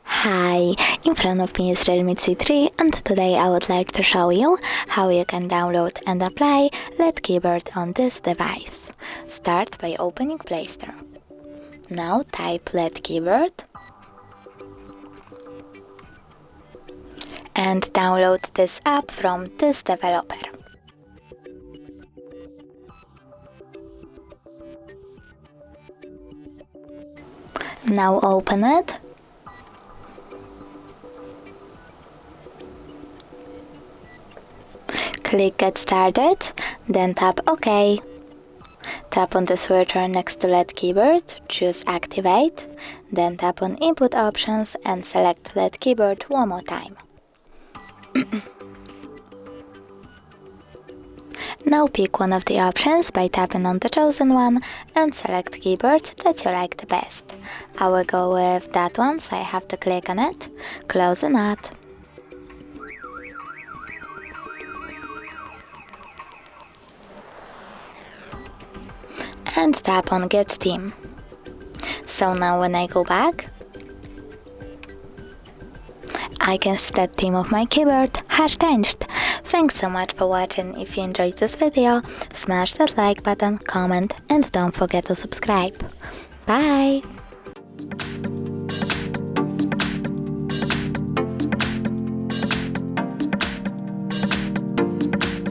Hi, in front of me is REALME C3 and today I would like to show you how you can download and apply LED keyboard on this device. Start by opening Play Store. Now type LED keyboard and download this app from this developer. Now open it. Click Get Started, then tap OK. Tap on the switcher next to LED keyboard, choose Activate, then tap on Input Options and select LED keyboard one more time. Now pick one of the options by tapping on the chosen one and select keyboard that you like the best. I will go with that one, so I have to click on it, close the nut. And tap on Get Theme. So now when I go back, I can see that theme of my keyboard has changed. Thanks so much for watching. If you enjoyed this video, smash that like button, comment and don't forget to subscribe. Bye!